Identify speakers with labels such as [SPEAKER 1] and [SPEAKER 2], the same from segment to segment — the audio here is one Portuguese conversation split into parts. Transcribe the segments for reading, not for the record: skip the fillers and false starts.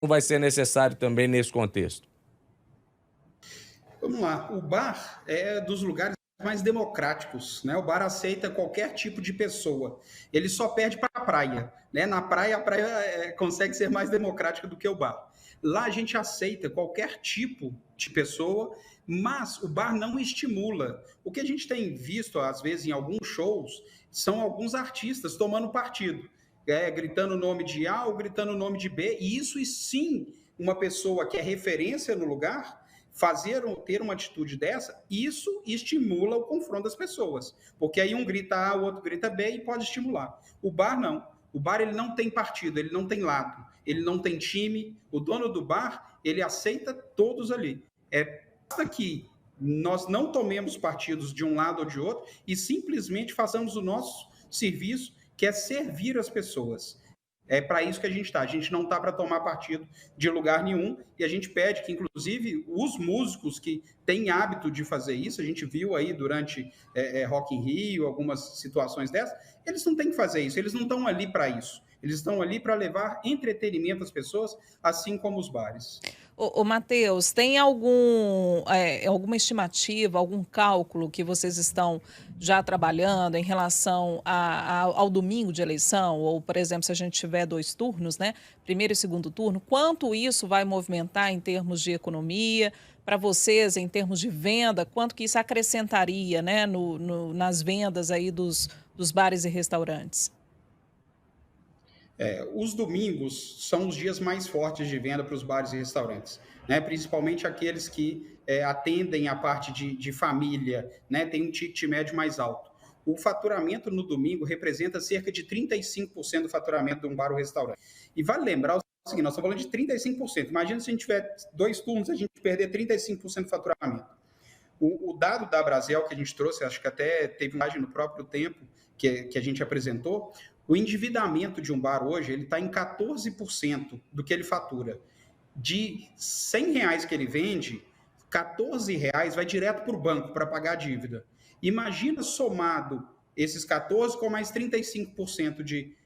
[SPEAKER 1] vai ser necessário também nesse contexto?
[SPEAKER 2] Vamos lá, o bar é dos lugares mais democráticos, né? O bar aceita qualquer tipo de pessoa. Ele só perde para a praia, né? Na praia, a praia consegue ser mais democrática do que o bar. Lá a gente aceita qualquer tipo de pessoa, mas o bar não estimula. O que a gente tem visto, às vezes, em alguns shows, são alguns artistas tomando partido, gritando o nome de A ou gritando o nome de B, e isso e sim, uma pessoa que é referência no lugar ter uma atitude dessa, isso estimula o confronto das pessoas, porque aí um grita A, o outro grita B e pode estimular. O bar não. O bar ele não tem partido, ele não tem lado, ele não tem time. O dono do bar ele aceita todos ali. Basta que nós não tomemos partidos de um lado ou de outro e simplesmente façamos o nosso serviço, que é servir as pessoas. É para isso que a gente está. A gente não está para tomar partido de lugar nenhum e a gente pede que, inclusive, os músicos que têm hábito de fazer isso, a gente viu aí durante Rock in Rio, algumas situações dessas, eles não têm que fazer isso, eles não estão ali para isso. Eles estão ali para levar entretenimento às pessoas, assim como os bares.
[SPEAKER 3] Ô, Matheus, tem alguma estimativa, algum cálculo que vocês estão já trabalhando em relação ao domingo de eleição? Ou, por exemplo, se a gente tiver 2 turnos, né, primeiro e segundo turno, quanto isso vai movimentar em termos de economia, para vocês, em termos de venda, quanto que isso acrescentaria, né, nas vendas aí dos bares e restaurantes?
[SPEAKER 2] Os domingos são os dias mais fortes de venda para os bares e restaurantes, né? Principalmente aqueles que atendem a parte de família, né? Tem um ticket médio mais alto. O faturamento no domingo representa cerca de 35% do faturamento de um bar ou restaurante. E vale lembrar o seguinte, nós estamos falando de 35%. Imagina se a gente tiver 2 turnos, a gente perder 35% do faturamento. O dado da Brasel que a gente trouxe, acho que até teve uma imagem no próprio tempo que a gente apresentou, o endividamento de um bar hoje ele está em 14% do que ele fatura. De R$ 100 que ele vende, R$ 14 vai direto para o banco para pagar a dívida. Imagina somado esses 14 com mais 35% de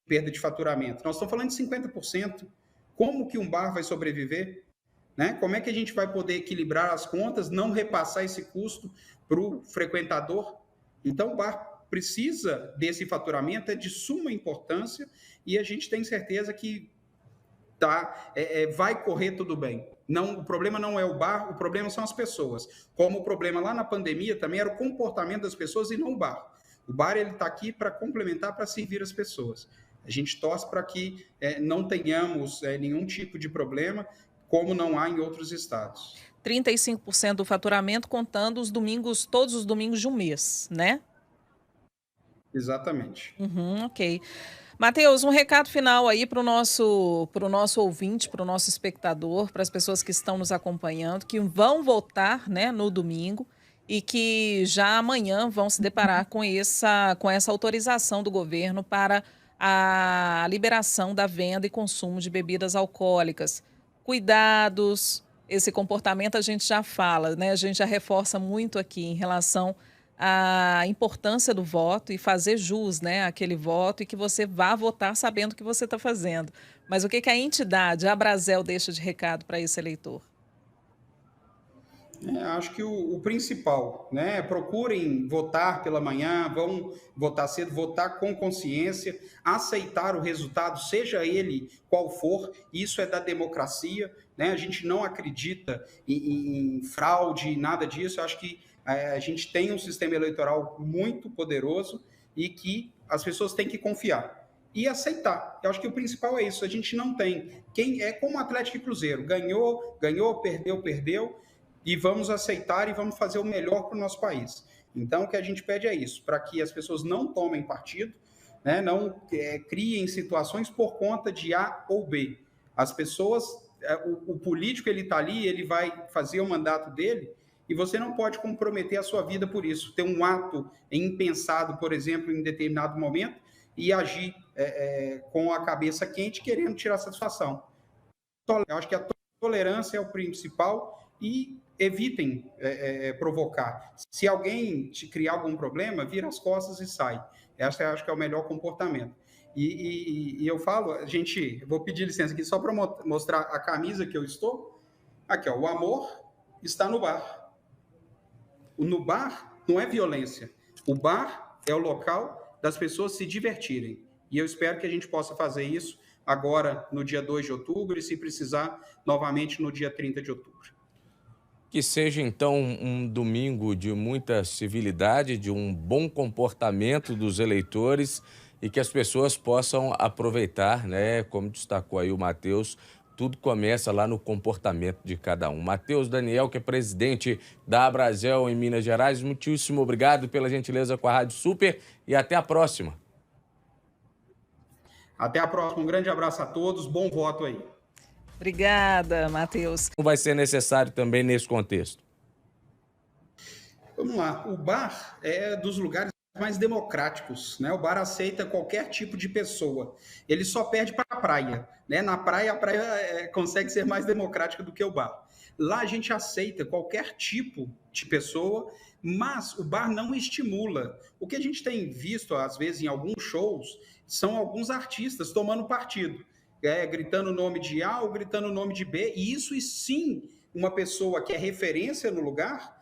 [SPEAKER 2] perda de faturamento. Nós estamos falando de 50%. Como que um bar vai sobreviver? Né? Como é que a gente vai poder equilibrar as contas, não repassar esse custo para o frequentador? Então, o bar precisa desse faturamento, é de suma importância e a gente tem certeza que vai correr tudo bem. Não, o problema não é o bar, o problema são as pessoas. Como o problema lá na pandemia também era o comportamento das pessoas e não o bar. O bar ele está aqui para complementar, para servir as pessoas. A gente torce para que não tenhamos nenhum tipo de problema, como não há em outros estados.
[SPEAKER 3] 35% do faturamento contando os domingos, todos os domingos de um mês, né?
[SPEAKER 2] Exatamente.
[SPEAKER 3] Uhum, ok. Matheus, um recado final aí para o nosso ouvinte, para o nosso espectador, para as pessoas que estão nos acompanhando, que vão votar, né, no domingo e que já amanhã vão se deparar com essa autorização do governo para a liberação da venda e consumo de bebidas alcoólicas. Cuidados, esse comportamento a gente já fala, né? A gente já reforça muito aqui em relação a importância do voto e fazer jus, né, àquele voto e que você vá votar sabendo o que você está fazendo. Mas o que que a entidade, a Brasel, deixa de recado para esse eleitor?
[SPEAKER 2] Acho que o principal, né? Procurem votar pela manhã, vão votar cedo, votar com consciência, aceitar o resultado, seja ele qual for, isso é da democracia, né? A gente não acredita em fraude, nada disso. Eu acho que a gente tem um sistema eleitoral muito poderoso e que as pessoas têm que confiar e aceitar. Eu acho que o principal é isso. A gente não tem. Quem é como Atlético e Cruzeiro, ganhou, ganhou, perdeu, perdeu e vamos aceitar e vamos fazer o melhor para o nosso país. Então, o que a gente pede é isso, para que as pessoas não tomem partido, né, não criem situações por conta de A ou B. As pessoas, o político ele está ali, ele vai fazer o mandato dele e você não pode comprometer a sua vida por isso. Ter um ato impensado, por exemplo, em determinado momento e agir com a cabeça quente querendo tirar satisfação. Eu acho que a tolerância é o principal e evitem provocar. Se alguém te criar algum problema, vira as costas e sai. Essa eu acho que é o melhor comportamento. E eu falo, vou pedir licença aqui só para mostrar a camisa que eu estou. Aqui, ó, o amor está no bar. No bar não é violência. O bar é o local das pessoas se divertirem. E eu espero que a gente possa fazer isso agora no dia 2 de outubro e, se precisar, novamente no dia 30 de outubro.
[SPEAKER 1] Que seja, então, um domingo de muita civilidade, de um bom comportamento dos eleitores e que as pessoas possam aproveitar, né? Como destacou aí o Matheus, tudo começa lá no comportamento de cada um. Matheus Daniel, que é presidente da Abrazel em Minas Gerais, muitíssimo obrigado pela gentileza com a Rádio Super e até a próxima.
[SPEAKER 2] Até a próxima, um grande abraço a todos, bom voto aí.
[SPEAKER 3] Obrigada, Matheus.
[SPEAKER 1] Vai ser necessário também nesse contexto?
[SPEAKER 2] Vamos lá, o bar é dos lugares mais democráticos, né? O bar aceita qualquer tipo de pessoa. Ele só perde para a praia, né? Na praia, a praia consegue ser mais democrática do que o bar. Lá a gente aceita qualquer tipo de pessoa, mas o bar não estimula. O que a gente tem visto, às vezes, em alguns shows, são alguns artistas tomando partido, gritando o nome de A ou gritando o nome de B, e isso sim, uma pessoa que é referência no lugar,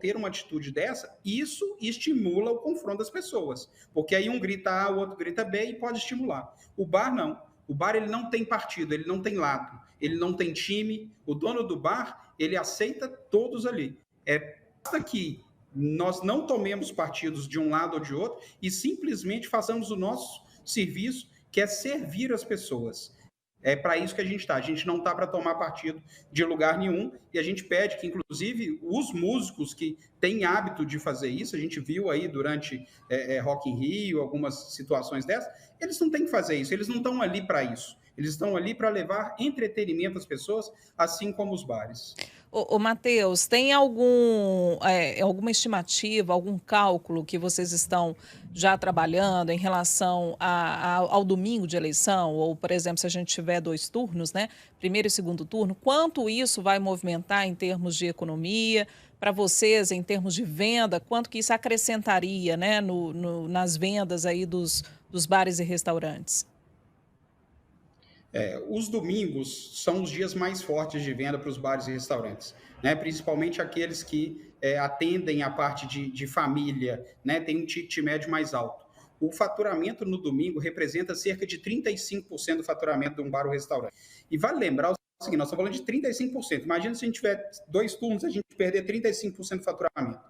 [SPEAKER 2] ter uma atitude dessa, isso estimula o confronto das pessoas, porque aí um grita A, o outro grita B e pode estimular. O bar não. O bar ele não tem partido, ele não tem lado, ele não tem time. O dono do bar, ele aceita todos ali. Basta que nós não tomemos partidos de um lado ou de outro e simplesmente façamos o nosso serviço, que é servir as pessoas. É para isso que a gente está. A gente não está para tomar partido de lugar nenhum e a gente pede que, inclusive, os músicos que têm hábito de fazer isso, a gente viu aí durante Rock in Rio, algumas situações dessas, eles não têm que fazer isso, eles não estão ali para isso. Eles estão ali para levar entretenimento às pessoas, assim como os bares.
[SPEAKER 3] Ô, Matheus, tem alguma estimativa, algum cálculo que vocês estão já trabalhando em relação ao domingo de eleição? Ou, por exemplo, se a gente tiver 2 turnos, né? Primeiro e segundo turno, quanto isso vai movimentar em termos de economia? Para vocês, em termos de venda, quanto que isso acrescentaria, né, nas vendas aí dos bares e restaurantes?
[SPEAKER 2] Os domingos são os dias mais fortes de venda para os bares e restaurantes, né? Principalmente aqueles que atendem a parte de família, né? Tem um ticket médio mais alto. O faturamento no domingo representa cerca de 35% do faturamento de um bar ou restaurante. E vale lembrar o seguinte, nós estamos falando de 35%. Imagina se a gente tiver 2 turnos, a gente perder 35% do faturamento.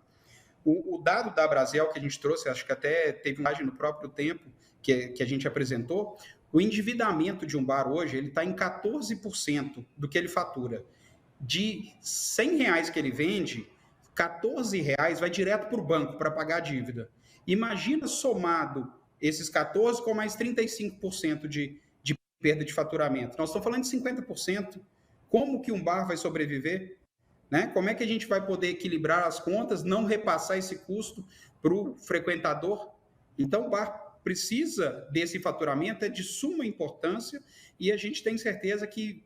[SPEAKER 2] O dado da Abrazel que a gente trouxe, acho que até teve imagem no próprio tempo que a gente apresentou, o endividamento de um bar hoje ele está em 14% do que ele fatura. De R$100 que ele vende, R$14 vai direto para o banco para pagar a dívida. Imagina somado esses 14 com mais 35% de perda de faturamento. Nós estamos falando de 50%. Como que um bar vai sobreviver? Né? Como é que a gente vai poder equilibrar as contas, não repassar esse custo para o frequentador? Então, o bar precisa desse faturamento, é de suma importância e a gente tem certeza que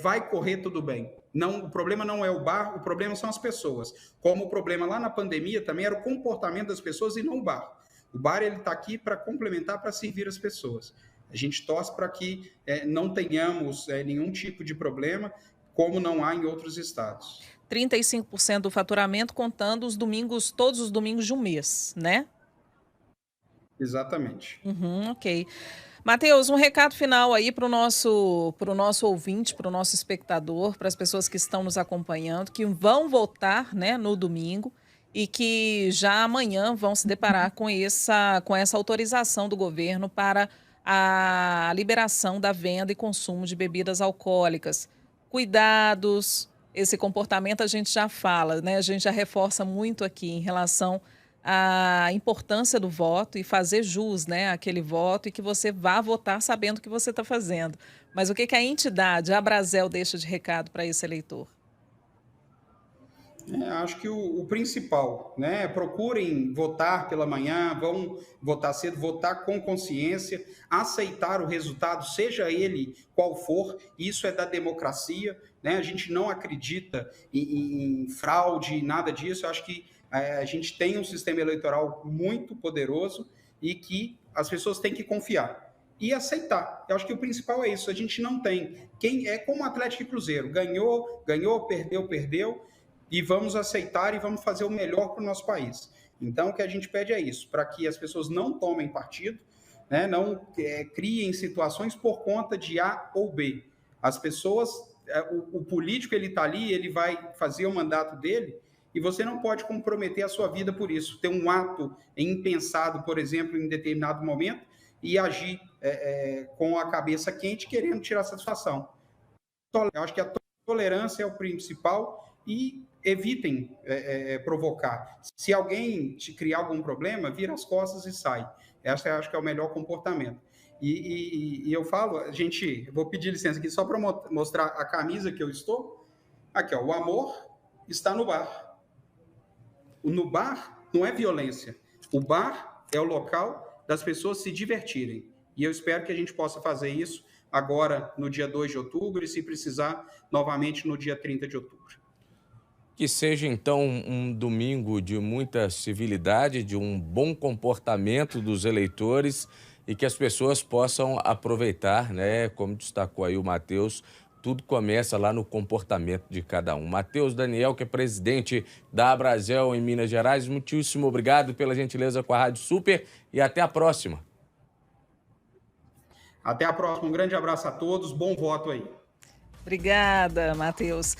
[SPEAKER 2] vai correr tudo bem. Não, o problema não é o bar, o problema são as pessoas. Como o problema lá na pandemia também era o comportamento das pessoas e não o bar. O bar está aqui para complementar, para servir as pessoas. A gente torce para que não tenhamos nenhum tipo de problema, como não há em outros estados.
[SPEAKER 3] 35% do faturamento contando os domingos, todos os domingos de um mês, né?
[SPEAKER 2] Exatamente.
[SPEAKER 3] Ok. Matheus, um recado final aí para o nosso ouvinte, para o nosso espectador, para as pessoas que estão nos acompanhando, que vão votar, né, no domingo e que já amanhã vão se deparar com essa autorização do governo para a liberação da venda e consumo de bebidas alcoólicas. Cuidados, esse comportamento a gente já fala, né? A gente já reforça muito aqui em relação a importância do voto e fazer jus, né, àquele voto e que você vá votar sabendo o que você está fazendo. Mas o que a entidade, a Abrazel, deixa de recado para esse eleitor?
[SPEAKER 2] Acho que o principal, né? Procurem votar pela manhã, vão votar cedo, votar com consciência, aceitar o resultado, seja ele qual for, isso é da democracia, né? A gente não acredita em fraude, nada disso. Eu acho que a gente tem um sistema eleitoral muito poderoso e que as pessoas têm que confiar e aceitar. Eu acho que o principal é isso. A gente não tem. Quem é como o Atlético e Cruzeiro. Ganhou, ganhou, perdeu, perdeu. E vamos aceitar e vamos fazer o melhor para o nosso país. Então, o que a gente pede é isso, para que as pessoas não tomem partido, né, não criem situações por conta de A ou B. As pessoas, o político, ele está ali, ele vai fazer o mandato dele, e você não pode comprometer a sua vida por isso. Ter um ato impensado, por exemplo, em determinado momento, e agir com a cabeça quente, querendo tirar satisfação. Eu acho que a tolerância é o principal e evitem provocar. Se alguém te criar algum problema, vira as costas e sai. Essa eu acho que é o melhor comportamento. E eu falo, gente, vou pedir licença aqui só para mostrar a camisa que eu estou. Aqui, ó, o amor está no bar. No bar não é violência. O bar é o local das pessoas se divertirem. E eu espero que a gente possa fazer isso agora no dia 2 de outubro e, se precisar, novamente no dia 30 de outubro.
[SPEAKER 1] Que seja, então, um domingo de muita civilidade, de um bom comportamento dos eleitores e que as pessoas possam aproveitar, né? Como destacou aí o Matheus, tudo começa lá no comportamento de cada um. Matheus Daniel, que é presidente da Abrazel em Minas Gerais, muitíssimo obrigado pela gentileza com a Rádio Super e até a próxima.
[SPEAKER 2] Até a próxima. Um grande abraço a todos. Bom voto aí.
[SPEAKER 3] Obrigada, Matheus.